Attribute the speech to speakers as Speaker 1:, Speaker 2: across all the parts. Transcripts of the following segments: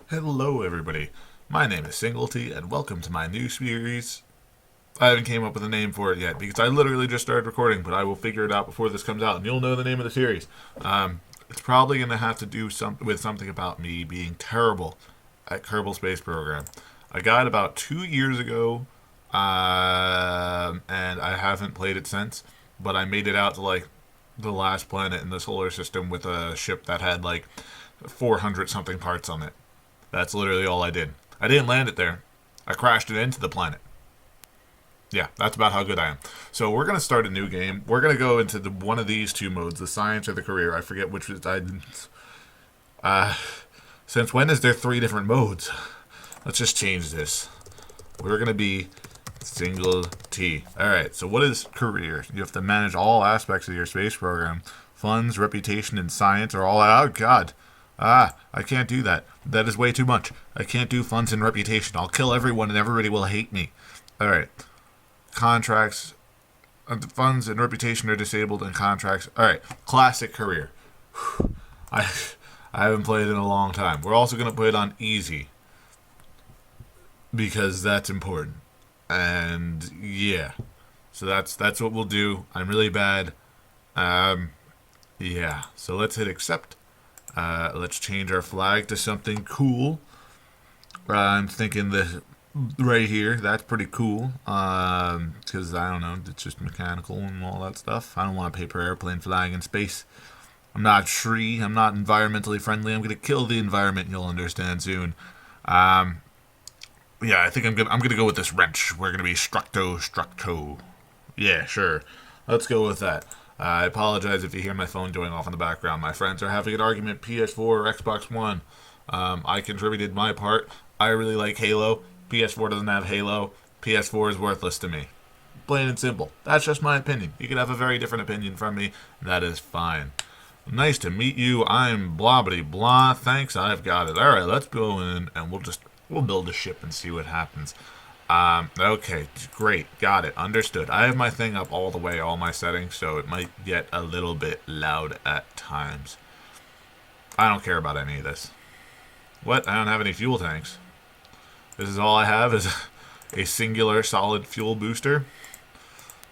Speaker 1: Hello, everybody. My name is Singlety, and welcome to my new series. I haven't came up with a name for it yet because I literally just started recording, but I will figure it out before this comes out, and you'll know the name of the series. It's probably going to have to do with something about me being terrible at Kerbal Space Program. I got it about 2 years ago, and I haven't played it since. But I made it out to like the last planet in the solar system with a ship that had like 400 something parts on it. That's literally all I did. I didn't land it there. I crashed it into the planet. Yeah, that's about how good I am. So we're gonna start a new game. We're gonna go into one of these two modes, the science or the career. I forget which is. Uh, since when is there three different modes? Let's just change this. We're gonna be single T. All right. So what is career? You have to manage all aspects of your space program. Funds, reputation, and science are all. Oh God. I can't do that. That is way too much. I can't do funds and reputation. I'll kill everyone and everybody will hate me. Alright. Contracts. Funds and reputation are disabled and contracts. Alright. Classic career. I I haven't played in a long time. We're also going to put it on easy. Because that's important. And yeah. So that's what we'll do. I'm really bad. Yeah. So let's hit accept. Let's change our flag to something cool. I'm thinking this right here. That's pretty cool. Because I don't know, it's just mechanical and all that stuff. I don't want a paper airplane flying in space. I'm not free. I'm not environmentally friendly. I'm gonna kill the environment. You'll understand soon. Yeah, I think I'm gonna go with this wrench. We're gonna be structo. Yeah, sure. Let's go with that. I apologize if you hear my phone going off in the background. My friends are having an argument, PS4 or Xbox One. I contributed my part. I really like Halo. PS4 doesn't have Halo. PS4 is worthless to me. Plain and simple. That's just my opinion. You can have a very different opinion from me. That is fine. Nice to meet you. I'm blah blah blah. Thanks, I've got it. Alright, let's go in and we'll build a ship and see what happens. Okay, great, got it, understood. I have my thing up all the way, all my settings, so it might get a little bit loud at times. I don't care about any of this. What? I don't have any fuel tanks. This is all I have is a singular solid fuel booster.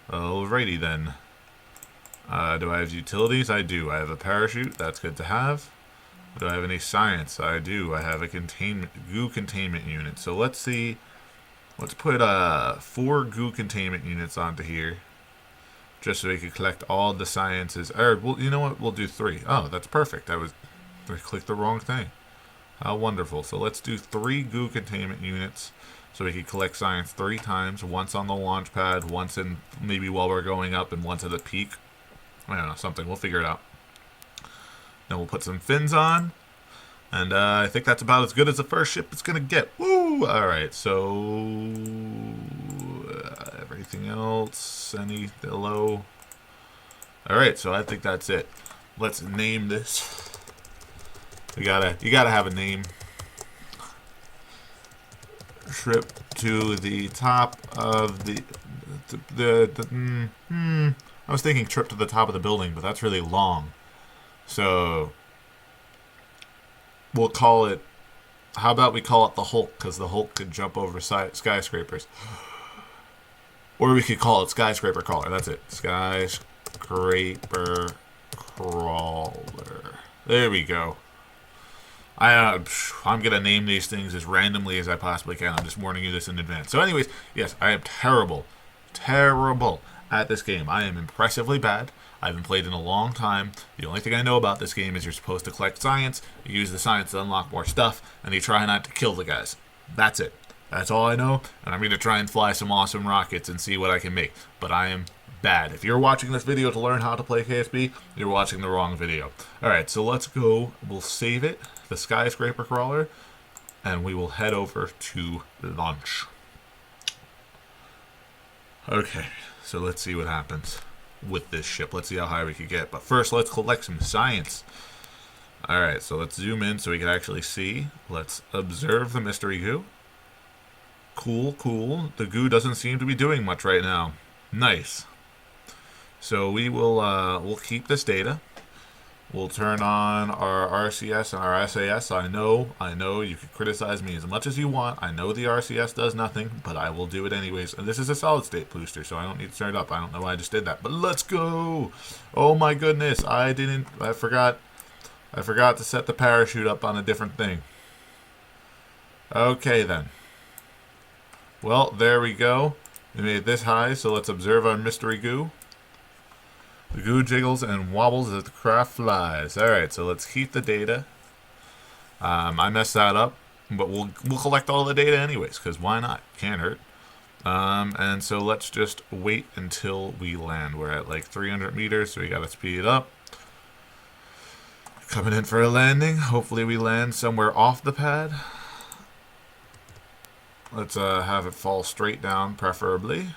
Speaker 1: Alrighty then. Do I have utilities? I do. I have a parachute, that's good to have. Do I have any science? I do. I have a goo containment unit. So let's see. Let's put 4 goo containment units onto here. Just so we can collect all the sciences. Or, well, you know what? We'll do 3. Oh, that's perfect. I clicked the wrong thing. How wonderful. So let's do 3 goo containment units. So we can collect science 3 times. Once on the launch pad, once in maybe while we're going up, and once at the peak. I don't know, something. We'll figure it out. Then we'll put some fins on. And I think that's about as good as the first ship is going to get. Woo! Alright, so... everything else... any... hello? Alright, so I think that's it. Let's name this. You gotta have a name. Trip to the top of I was thinking trip to the top of the building, but that's really long. So... we'll call it... how about we call it the Hulk, because the Hulk could jump over skyscrapers. Or we could call it Skyscraper Crawler. That's it. Skyscraper Crawler. There we go. I'm going to name these things as randomly as I possibly can. I'm just warning you this in advance. So anyways, yes, I am terrible at this game. I am impressively bad. I haven't played in a long time. The only thing I know about this game is you're supposed to collect science, you use the science to unlock more stuff, and you try not to kill the guys. That's it. That's all I know, and I'm going to try and fly some awesome rockets and see what I can make. But I am bad. If you're watching this video to learn how to play KSB, you're watching the wrong video. Alright, so let's go. We'll save it, the Skyscraper Crawler, and we will head over to launch. Okay, so let's see what happens with this ship. Let's see how high we can get. But first, let's collect some science. Alright, so let's zoom in so we can actually see. Let's observe the mystery goo. Cool, cool. The goo doesn't seem to be doing much right now. Nice. So we will we'll keep this data. We'll turn on our RCS and our SAS. I know, you can criticize me as much as you want. I know the RCS does nothing, but I will do it anyways. And this is a solid state booster, so I don't need to turn it up. I don't know why I just did that, but let's go! Oh my goodness, I forgot to set the parachute up on a different thing. Okay then. Well, there we go. We made this high, so let's observe our mystery goo. The goo jiggles and wobbles as the craft flies. Alright, so let's keep the data. I messed that up, but we'll collect all the data anyways, because why not? Can't hurt. And so let's just wait until we land. We're at like 300 meters, so we gotta speed it up. Coming in for a landing. Hopefully we land somewhere off the pad. Let's have it fall straight down, preferably.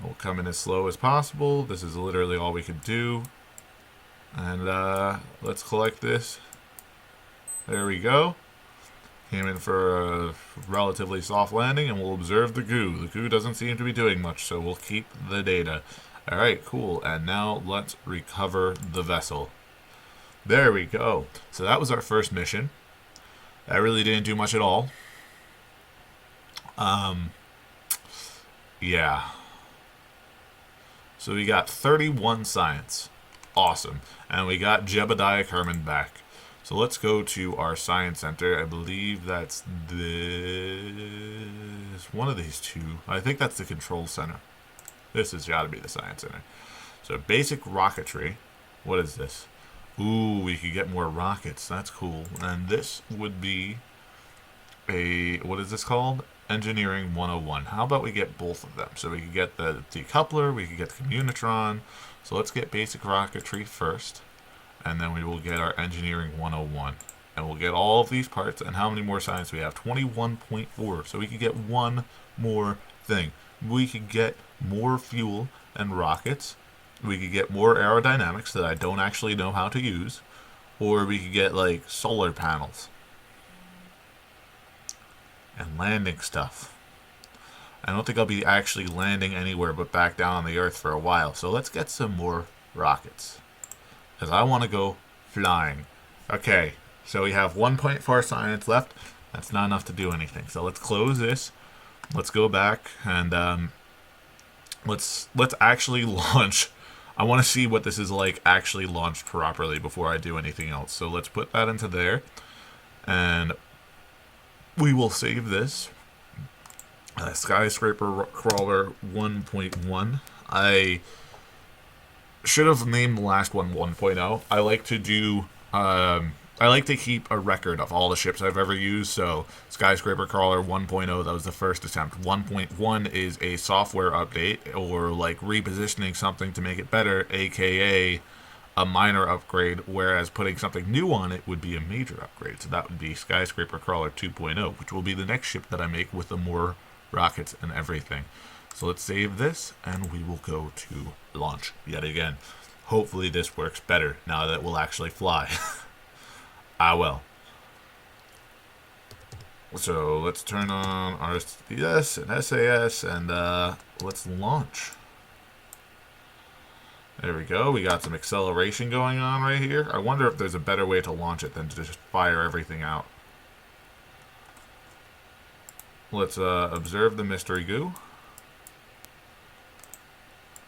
Speaker 1: We'll come in as slow as possible. This is literally all we could do. And let's collect this. There we go. Came in for a relatively soft landing, and we'll observe the goo. The goo doesn't seem to be doing much, so we'll keep the data. Alright, cool. And now let's recover the vessel. There we go. So that was our first mission. That really didn't do much at all. Yeah. So we got 31 science. Awesome. And we got Jebediah Kerman back. So let's go to our science center. I believe that's this. One of these two. I think that's the control center. This has got to be the science center. So basic rocketry. What is this? Ooh, we could get more rockets. That's cool. And this would be a, what is this called? Engineering 101. How about we get both of them? So we could get the decoupler, we could get the communitron. So let's get basic rocketry first, and then we will get our engineering 101. And we'll get all of these parts. And how many more science do we have? 21.4. So we could get one more thing. We could get more fuel and rockets. We could get more aerodynamics that I don't actually know how to use. Or we could get like solar panels. And landing stuff. I don't think I'll be actually landing anywhere but back down on the Earth for a while. So let's get some more rockets. Because I want to go flying. Okay, so we have 1.4 science left. That's not enough to do anything. So let's close this. Let's go back and let's actually launch. I want to see what this is like actually launched properly before I do anything else. So let's put that into there. And we will save this. Skyscraper Crawler 1.1. I should have named the last one 1.0. I like to do, I like to keep a record of all the ships I've ever used. So Skyscraper Crawler 1.0, that was the first attempt. 1.1 is a software update or like repositioning something to make it better, aka a minor upgrade, whereas putting something new on it would be a major upgrade. So that would be Skyscraper Crawler 2.0, which will be the next ship that I make with the more rockets and everything. So let's save this, and we will go to launch yet again. Hopefully this works better now that it will actually fly. Well. So let's turn on RCS and SAS, and let's launch. There we go. We got some acceleration going on right here. I wonder if there's a better way to launch it than to just fire everything out. Let's observe the mystery goo.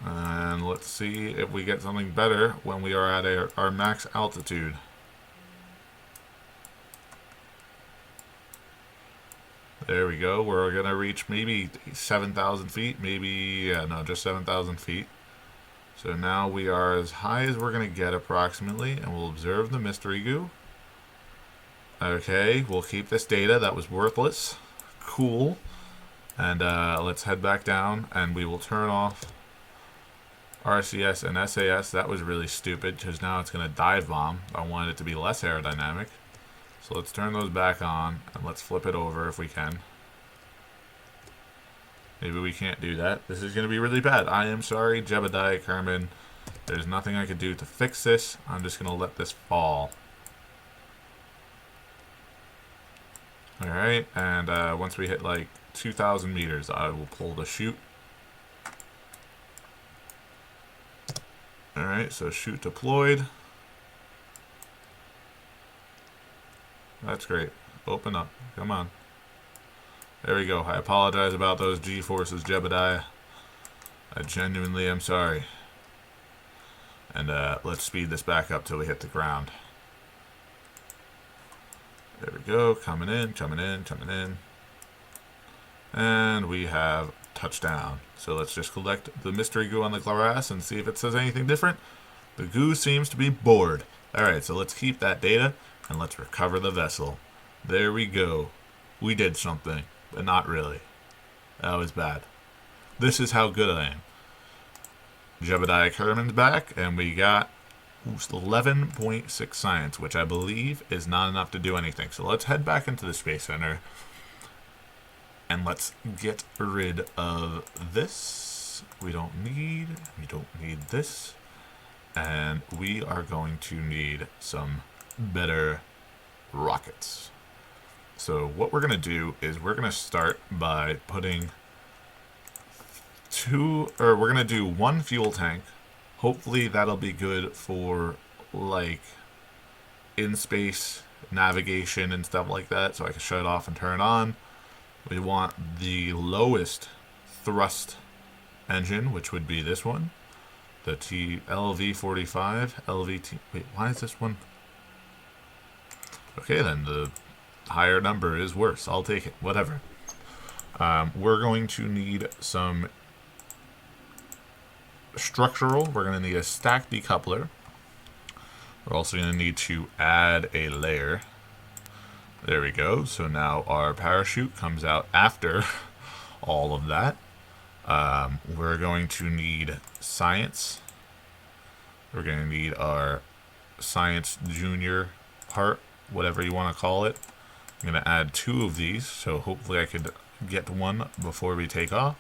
Speaker 1: And let's see if we get something better when we are at our max altitude. There we go. We're going to reach maybe 7,000 feet. Maybe, yeah, no, just 7,000 feet. So now we are as high as we're going to get approximately, and we'll observe the mystery goo. Okay, we'll keep this data. That was worthless. Cool. And let's head back down, and we will turn off RCS and SAS. That was really stupid, because now it's going to dive bomb. I wanted it to be less aerodynamic. So let's turn those back on, and let's flip it over if we can. Maybe we can't do that. This is going to be really bad. I am sorry, Jebediah Kerman. There's nothing I can do to fix this. I'm just going to let this fall. Alright, and once we hit like 2,000 meters, I will pull the chute. Alright. Alright, so chute deployed. That's great. Open up. Come on. There we go. I apologize about those G-forces, Jebediah. I genuinely am sorry. And let's speed this back up till we hit the ground. There we go. Coming in, coming in, coming in. And we have touchdown. So let's just collect the mystery goo on the grass and see if it says anything different. The goo seems to be bored. Alright, so let's keep that data and let's recover the vessel. There we go. We did something, but not really. That was bad. This is how good I am. Jebediah Kerman's back, and we got 11.6 science, which I believe is not enough to do anything. So let's head back into the Space Center, and let's get rid of this. We don't need this. And we are going to need some better rockets. So what we're going to do is we're going to start by putting we're going to do one fuel tank. Hopefully that'll be good for like in space navigation and stuff like that, so I can shut it off and turn it on. We want the lowest thrust engine, which would be this one. The LV45, LVT. Wait, why is this one? Okay, then the higher number is worse. I'll take it. Whatever. We're going to need some structural. We're going to need a stack decoupler. We're also going to need to add a layer. There we go. So now our parachute comes out after all of that. We're going to need science. We're going to need our science junior part, whatever you want to call it. I'm going to add 2 of these, so hopefully I could get one before we take off.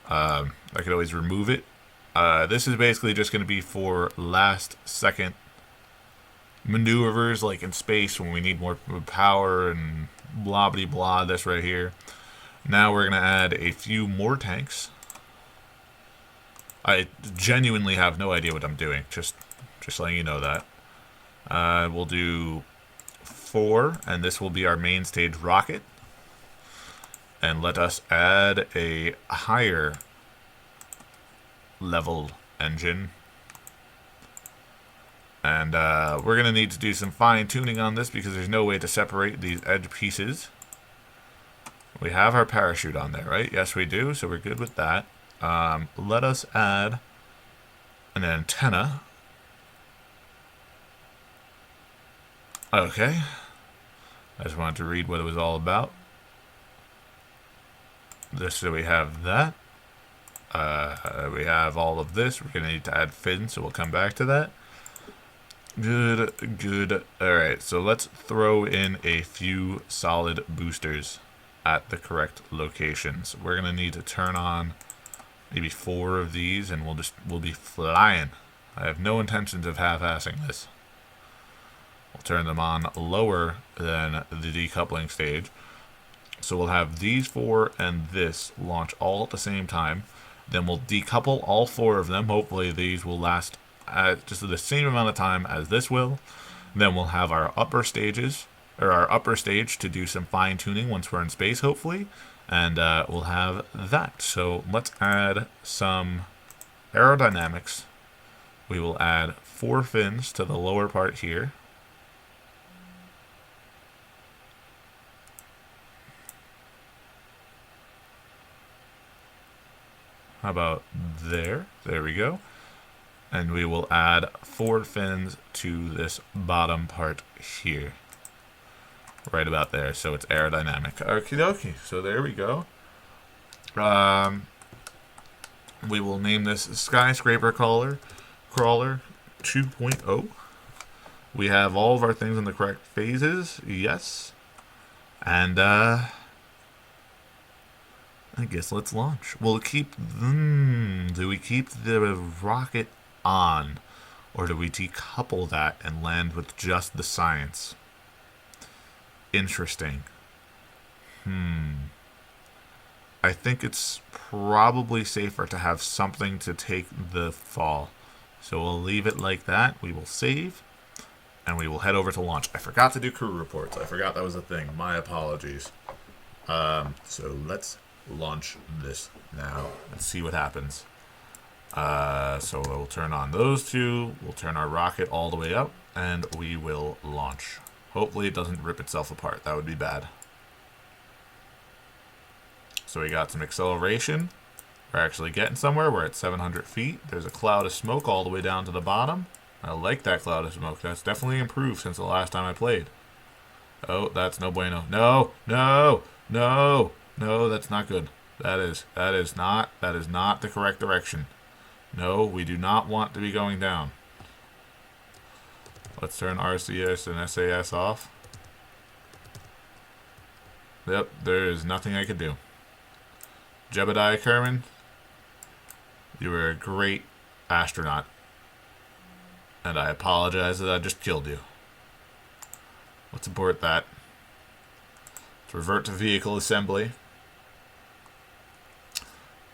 Speaker 1: I could always remove it. This is basically just going to be for last second maneuvers, like in space when we need more power and blah blah blah. This right here. Now we're going to add a few more tanks. I genuinely have no idea what I'm doing. Just letting you know that. We'll do 4, and this will be our main stage rocket. And let us add a higher level engine. And we're going to need to do some fine tuning on this because there's no way to separate these edge pieces. We have our parachute on there, right? Yes, we do, so we're good with that. Let us add an antenna. Okay. I just wanted to read what it was all about. So we have that. We have all of this. We're going to need to add fins, so we'll come back to that. Good. Alright, so let's throw in a few solid boosters at the correct locations. We're going to need to turn on maybe 4 of these, and we'll be flying. I have no intentions of half-assing this. We'll turn them on lower than the decoupling stage. So we'll have these 4 and this launch all at the same time. Then we'll decouple all 4 of them. Hopefully these will last just the same amount of time as this will. Then we'll have our upper stages, or our upper stage, to do some fine tuning once we're in space, hopefully. And we'll have that. So let's add some aerodynamics. We will add 4 fins to the lower part here. How about there? There we go. And we will add 4 fins to this bottom part here. Right about there, so it's aerodynamic. Okie dokie, so there we go. We will name this Skyscraper Crawler 2.0. We have all of our things in the correct phases, yes. And I guess let's launch. We'll keep... do we keep the rocket on? Or do we decouple that and land with just the science? Interesting. I think it's probably safer to have something to take the fall. So we'll leave it like that. We will save, and we will head over to launch. I forgot to do crew reports. I forgot that was a thing. My apologies. So let's launch this now and see what happens. So we'll turn on those two. We'll turn our rocket all the way up, and we will launch. Hopefully it doesn't rip itself apart. That would be bad. So we got some acceleration. We're actually getting somewhere. We're at 700 feet. There's a cloud of smoke all the way down to the bottom. I like that cloud of smoke. That's definitely improved since the last time I played. Oh, that's no bueno. No, no, no, no, that's not good. That is not the correct direction. No, we do not want to be going down. Let's turn RCS and SAS off. Yep, there is nothing I could do. Jebediah Kerman, you were a great astronaut. And I apologize that I just killed you. Let's abort that. Let's revert to vehicle assembly.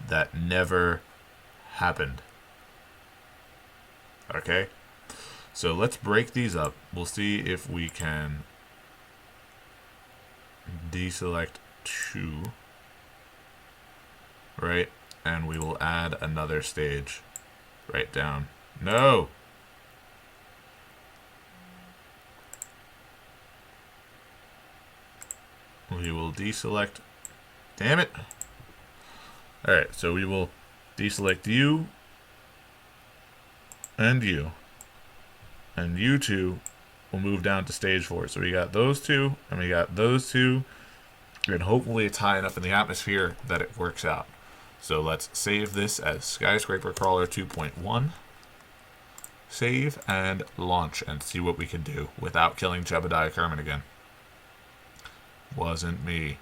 Speaker 1: That never happened. Okay? So let's break these up. We'll see if we can deselect 2. Right? And we will add another stage. Right down. No! We will deselect. Damn it! Alright, so we will deselect you and you. And you two will move down to stage 4. So we got those two, and we got those two. And hopefully it's high enough in the atmosphere that it works out. So let's save this as Skyscraper Crawler 2.1. Save and launch and see what we can do without killing Jebediah Kerman again. Wasn't me.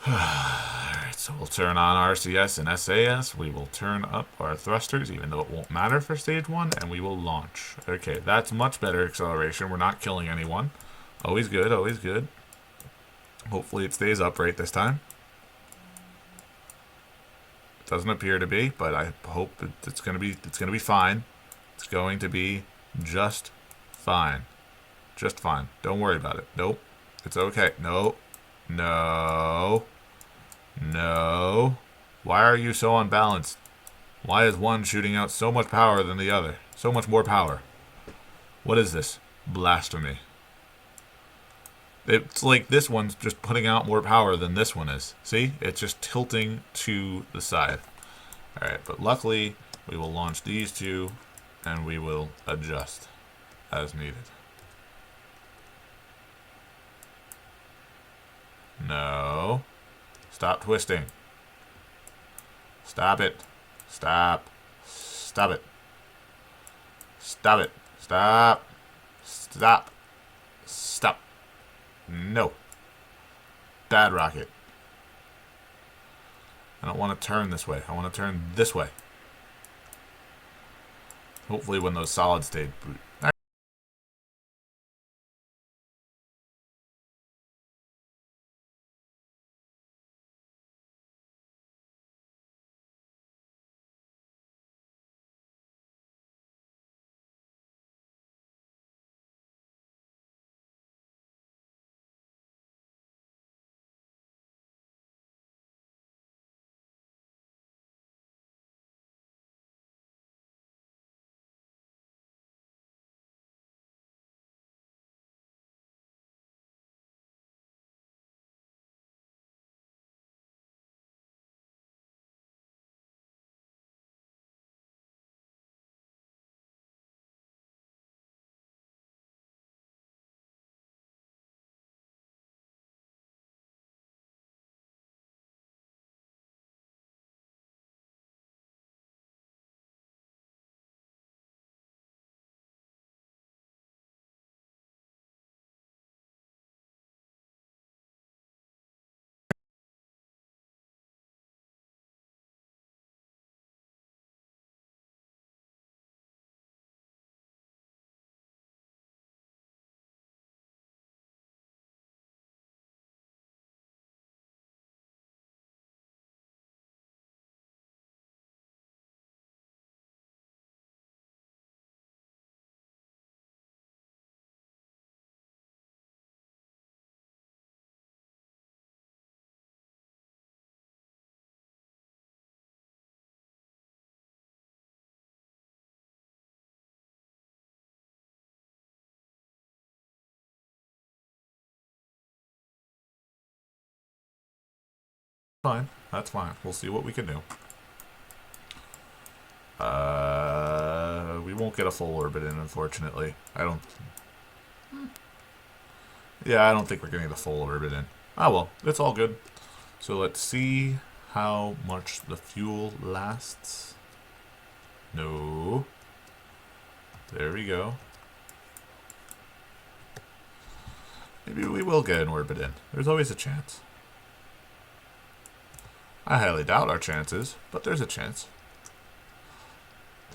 Speaker 1: Alright, so we'll turn on RCS and SAS. We will turn up our thrusters, even though it won't matter for stage 1, and we will launch. Okay, that's much better acceleration. We're not killing anyone. Always good, always good. Hopefully it stays upright this time. It doesn't appear to be, but I hope it's gonna be fine. It's going to be just fine. Just fine. Don't worry about it. Nope. It's okay. No. No. No. Why are you so unbalanced? Why is one shooting out so much power than the other? So much more power. What is this? Blasphemy. It's like this one's just putting out more power than this one is. See? It's just tilting to the side. Alright, but luckily we will launch these two and we will adjust as needed. No. Stop twisting. Stop it. Stop. Stop it. Stop it. Stop. Stop. Stop. No. Bad rocket. I don't want to turn this way. I want to turn this way. Hopefully when those solid state fine. That's fine. We'll see what we can do. We won't get a full orbit in, unfortunately. I don't... Yeah, I don't think we're getting the full orbit in. Ah, well. It's all good. So let's see how much the fuel lasts. No. There we go. Maybe we will get an orbit in. There's always a chance. I highly doubt our chances, but there's a chance.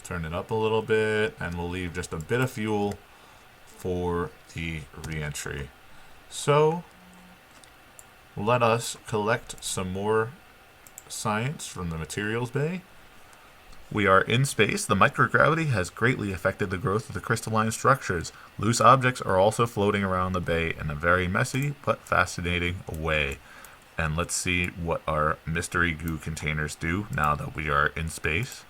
Speaker 1: Turn it up a little bit, and we'll leave just a bit of fuel for the re-entry. So, let us collect some more science from the materials bay. We are in space. The microgravity has greatly affected the growth of the crystalline structures. Loose objects are also floating around the bay in a very messy but fascinating way. And let's see what our mystery goo containers do now that we are in space.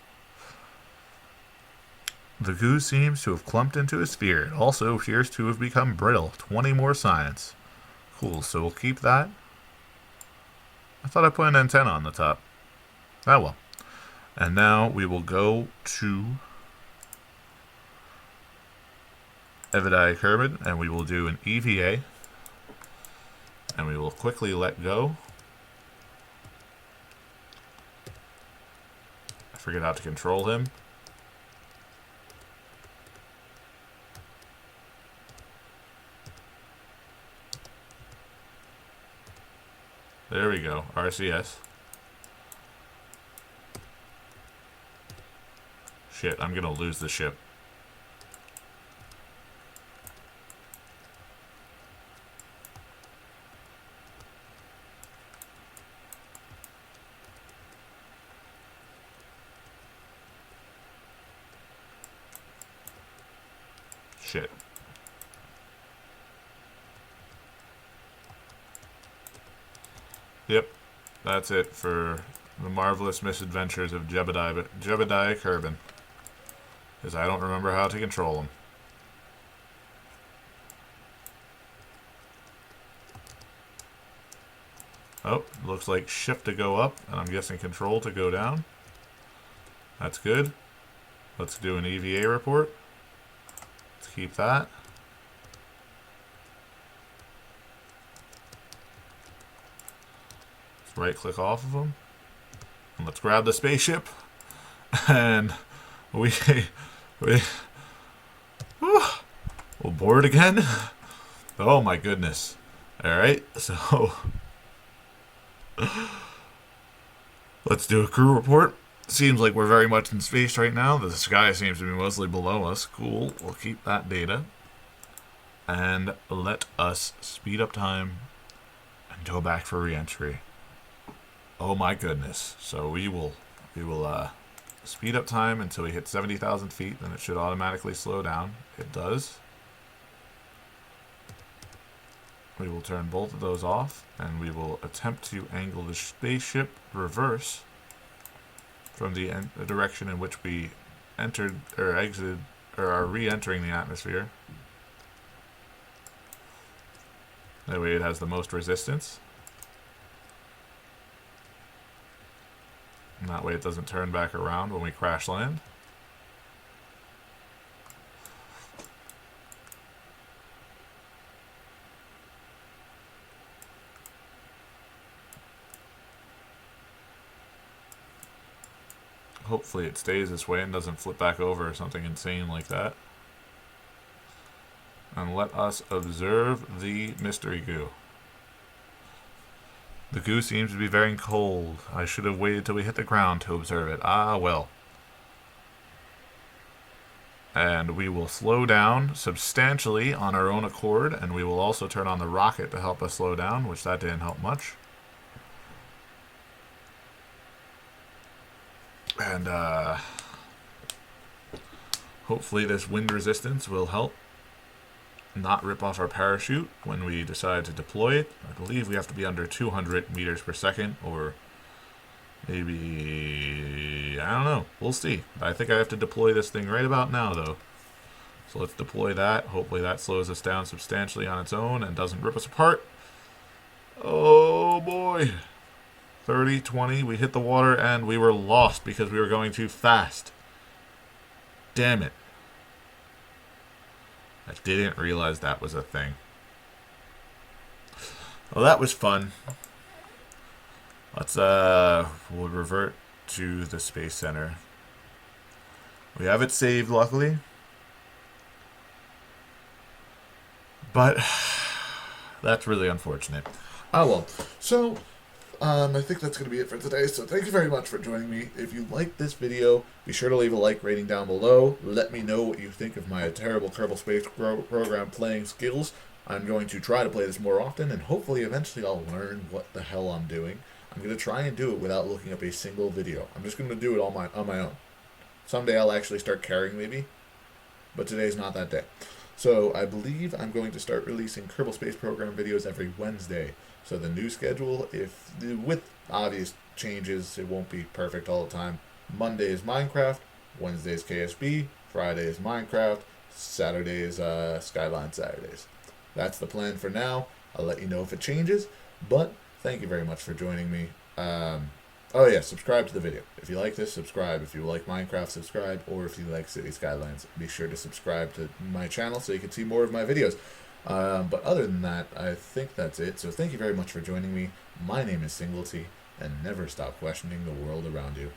Speaker 1: The goo seems to have clumped into a sphere. It also appears to have become brittle. 20 more science. Cool, so we'll keep that. I thought I put an antenna on the top. Oh well. And now we will go to Evadiacarbon, and we will do an EVA. And we will quickly let go. I forget how to control him. There we go, RCS. Shit, I'm gonna lose the ship. Shit. Yep, that's it for the marvelous misadventures of Jebediah-Kerbin. Because I don't remember how to control him. Oh, looks like shift to go up, and I'm guessing control to go down. That's good. Let's do an EVA report. Let's keep that. Right click off of them, and let's grab the spaceship, and we'll board again. Oh my goodness. Alright, so let's do a crew report. Seems like we're very much in space right now. The sky seems to be mostly below us. Cool, we'll keep that data, and let us speed up time and go back for re-entry. Oh my goodness. So we will speed up time until we hit 70,000 feet, then it should automatically slow down. It does. We will turn both of those off, and we will attempt to angle the spaceship reverse from the direction in which we entered or exited or are re-entering the atmosphere. That way it has the most resistance. And that way it doesn't turn back around when we crash land. Hopefully it stays this way and doesn't flip back over or something insane like that. And let us observe the mystery goo. The goo seems to be very cold. I should have waited till we hit the ground to observe it. Ah, well. And we will slow down substantially on our own accord, and we will also turn on the rocket to help us slow down, which that didn't help much. And hopefully this wind resistance will help not rip off our parachute when we decide to deploy it. I believe we have to be under 200 meters per second, or maybe, I don't know. We'll see. I think I have to deploy this thing right about now, though. So let's deploy that. Hopefully that slows us down substantially on its own and doesn't rip us apart. Oh, boy. 30, 20. We hit the water and we were lost because we were going too fast. Damn it. I didn't realize that was a thing. Well, that was fun. Let's, we'll revert to the Space Center. We have it saved, luckily. But that's really unfortunate. Oh well. So, I think that's going to be it for today. So thank you very much for joining me. If you liked this video, be sure to leave a like rating down below. Let me know what you think of my terrible Kerbal Space Program playing skills. I'm going to try to play this more often, and hopefully eventually I'll learn what the hell I'm doing. I'm going to try and do it without looking up a single video. I'm just going to do it on my own. Someday I'll actually start caring, maybe. But today's not that day. So I believe I'm going to start releasing Kerbal Space Program videos every Wednesday. So the new schedule, with obvious changes, it won't be perfect all the time. Monday is Minecraft, Wednesday is KSB, Friday is Minecraft, Saturday is Skyline Saturdays. That's the plan for now. I'll let you know if it changes. But thank you very much for joining me. Oh yeah, subscribe to the video. If you like this, subscribe. If you like Minecraft, subscribe. Or if you like City Skylines, be sure to subscribe to my channel so you can see more of my videos. But other than that, I think that's it. So thank you very much for joining me. My name is Singlety, and never stop questioning the world around you.